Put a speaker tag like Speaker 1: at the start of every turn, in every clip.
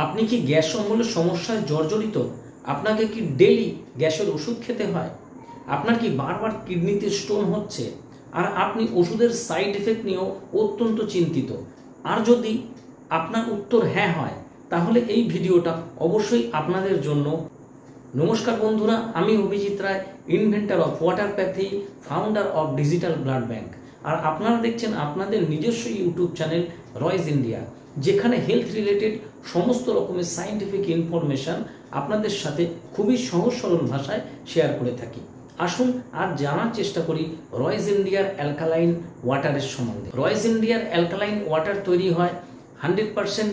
Speaker 1: আপনি কি গ্যাস অম্বলের সমস্যায় জর্জরিত? আপনাকে কি ডেইলি গ্যাসের ওষুধ খেতে হয়? আপনার কি বারবার কিডনিতে স্টোন হচ্ছে আর আপনি ওষুধের সাইড এফেক্ট নিয়েও অত্যন্ত চিন্তিত? আর যদি আপনার উত্তর হ্যাঁ হয়, তাহলে এই ভিডিওটা অবশ্যই আপনাদের জন্য। নমস্কার বন্ধুরা, আমি Abhijit Roy, inventor of waterpathy, founder of digital blood bank. আর আপনারা দেখছেন আপনাদের নিজস্ব ইউটিউব চ্যানেল রয়েস ইন্ডিয়া, যেখানে হেলথ রিলেটেড সমস্ত রকমের সায়েন্টিফিক ইনফরমেশন আপনাদের সাথে খুবই সহজ সরল ভাষায় শেয়ার করে থাকি। আসুন আর জানার চেষ্টা করি রয়েস ইন্ডিয়ার অ্যালকালাইন ওয়াটারের সম্বন্ধে। রয়েস ইন্ডিয়ার অ্যালকালাইন ওয়াটার তৈরি হয় 100%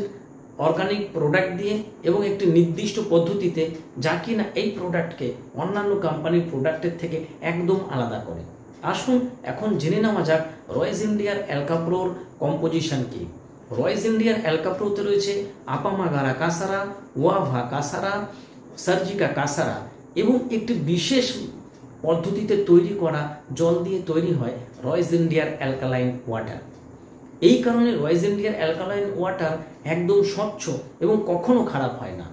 Speaker 1: অর্গানিক প্রোডাক্ট দিয়ে এবং একটি নির্দিষ্ট পদ্ধতিতে, যা কিনা এই প্রোডাক্টকে অন্যান্য কোম্পানির প্রোডাক্টের থেকে একদম আলাদা করে। আসুন এখন জেনে নেওয়া যাক রয়েস ইন্ডিয়ার অ্যালকাপ্রোর কম্পোজিশন কি। রয়েস ইন্ডিয়ার অ্যালকাপ্রোতে রয়েছে আপামাগারা কাসারা, ওয়াভা কাসারা, সার্জিকা কাসারা এবং একটি বিশেষ পদ্ধতিতে তৈরি করা জল দিয়ে তৈরি হয় রয়েস ইন্ডিয়ার অ্যালকালাইন ওয়াটার। এই কারণে রয়েস ইন্ডিয়ার অ্যালকালাইন ওয়াটার একদম স্বচ্ছ এবং কখনো খারাপ হয় না।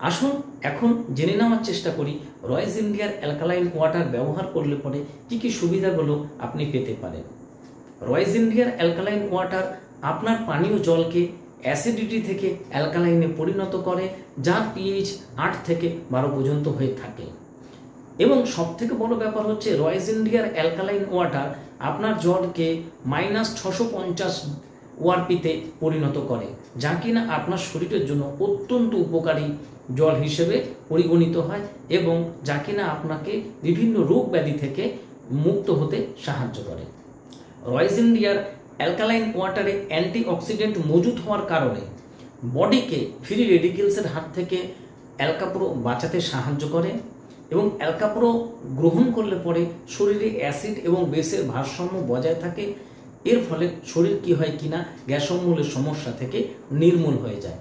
Speaker 1: আসুন এখন জেনে নেওয়ার চেষ্টা করি রয়েস ইন্ডিয়ার অ্যালকালাইন ওয়াটার ব্যবহার করলে পরে কী কী সুবিধাগুলো আপনি পেতে পারেন। রয়েস ইন্ডিয়ার অ্যালকালাইন ওয়াটার আপনার পানীয় জলকে অ্যাসিডিটি থেকে অ্যালকালাইনে পরিণত করে, যার পিএইচ 8 থেকে 12 পর্যন্ত হয়ে থাকে। এবং সবথেকে বড় ব্যাপার হচ্ছে রয়েস ইন্ডিয়ার অ্যালকালাইন ওয়াটার আপনার জলকে -650 ওআরপিতে পরিণত করে, যা কিনা আপনার শরীরের জন্য অত্যন্ত উপকারী জল হিসেবে পরিগণিত হয় এবং যা কিনা আপনাকে বিভিন্ন রোগ ব্যাধি থেকে মুক্ত হতে সাহায্য করে। রয়েস ইন্ডিয়ার অ্যালকালাইন ওয়াটারে অ্যান্টিঅক্সিডেন্ট মজুদ হওয়ার কারণে বডিকে ফ্রি রেডিকেলসের হাত থেকে অ্যালকাপ্রো বাঁচাতে সাহায্য করে এবং অ্যালকাপ্রো গ্রহণ করলে পরে শরীরে অ্যাসিড এবং বেসের ভারসাম্য বজায় থাকে। এর ফলে শরীর কি হয় কিনা গ্যাস অম্বলের সমস্যা থেকে নির্মূল হয়ে যায়।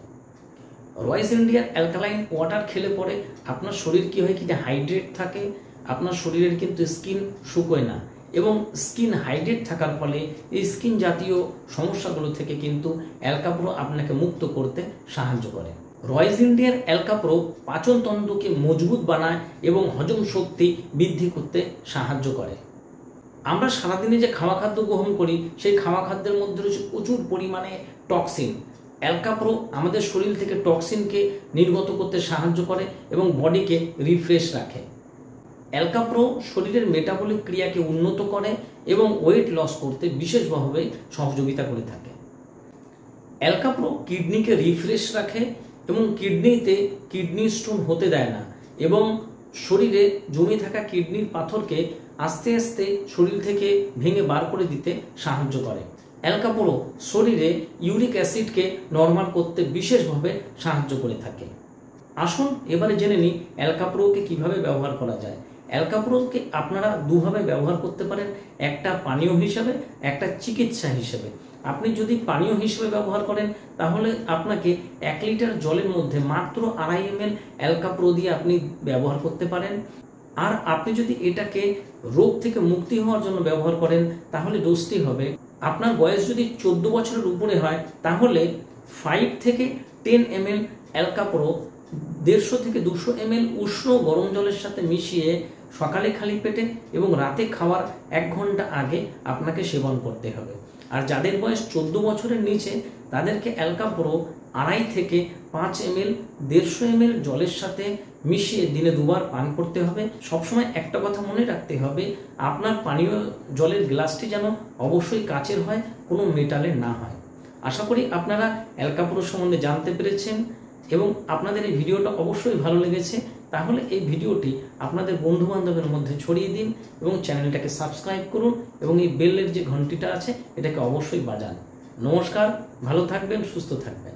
Speaker 1: রয়েস ইন্ডিয়ার অ্যালকালাইন ওয়াটার খেলে পরে আপনার শরীর কি হয় কিনা হাইড্রেট থাকে, আপনার শরীরের কিন্তু স্কিন শুকোয় না এবং স্কিন হাইড্রেট থাকার ফলে এই স্কিন জাতীয় সমস্যাগুলো থেকে কিন্তু অ্যালকাপ্রো আপনাকে মুক্ত করতে সাহায্য করে। রয়েস ইন্ডিয়ার অ্যালকাপ্রো পাচনতন্ত্রকে মজবুত বানায় এবং হজম শক্তি বৃদ্ধি করতে সাহায্য করে। আমরা সারাদিনে যে খাওয়া খাদ্য গ্রহণ করি, সেই খাওয়া খাদ্যের মধ্যে রয়েছে প্রচুর পরিমাণে টক্সিন। অ্যালকাপ্রো আমাদের শরীর থেকে টক্সিনকে নির্গত করতে সাহায্য করে এবং বডিকে রিফ্রেশ রাখে। অ্যালকাপ্রো শরীরের মেটাবলিক ক্রিয়াকে উন্নত করে এবং ওয়েট লস করতে বিশেষভাবে সহযোগিতা করে থাকে। অ্যালকাপ্রো কিডনিকে রিফ্রেশ রাখে এবং কিডনিতে কিডনি স্টোন হতে দেয় না এবং শরীরে জমে থাকা কিডনির পাথরকে আস্তে আস্তে শরীর থেকে ভেঙে বার করে দিতে সাহায্য করে। অ্যালকাপ্রো শরীরে ইউরিক অ্যাসিডকে নরমাল করতে বিশেষভাবে সাহায্য করে থাকে। আসুন এবারে জেনে নিই অ্যালকাপ্রোকে কিভাবে ব্যবহার করা যায়। অ্যালকাপ্রোকে আপনারা দুভাবে ব্যবহার করতে পারেন, একটা পানীয় হিসাবে, একটা চিকিৎসা হিসেবে। আপনি যদি পানীয় হিসেবে ব্যবহার করেন তাহলে আপনাকে 1 লিটার জলের মধ্যে মাত্র 2.5 ml অ্যালকাপ্রো দিয়ে আপনি ব্যবহার করতে পারেন। আর আপনি যদি এটাকে রোগ থেকে মুক্তি হওয়ার জন্য ব্যবহার করেন তাহলে ডোজটি হবে, আপনার বয়স যদি 14 বছরের উপরে হয় তাহলে 5 থেকে 10 ml অ্যালকাপ্রো 150 থেকে 200 ml উষ্ণ গরম জলের সাথে মিশিয়ে সকালে খালি পেটে এবং রাতে খাওয়ার 1 ঘন্টা আগে আপনাকে সেবন করতে হবে। আর যাদের বয়স 14 বছরের নিচে তাদেরকে অ্যালকাপ্রো 2.5 থেকে 5 ml 150 ml জলের সাথে মিশিয়ে দিনে 2 বার পান করতে হবে। সবসময় একটা কথা মনে রাখতে হবে, আপনার পানীয় জলের গ্লাসটি যেন অবশ্যই কাচের হয়, কোনো মেটালের না হয়। আশা করি আপনারা অ্যালকাপ্রো সম্বন্ধে জানতে পেরেছেন এবং আপনাদের এই ভিডিওটা অবশ্যই ভালো লেগেছে। তাহলে এই ভিডিওটি আপনাদের বন্ধু বান্ধবের মধ্যে ছড়িয়ে দিন এবং চ্যানেলটাকে সাবস্ক্রাইব করুন এবং এই বেলের যে ঘন্টিটা আছে এটাকে অবশ্যই বাজান। নমস্কার, ভালো থাকবেন, সুস্থ থাকবেন।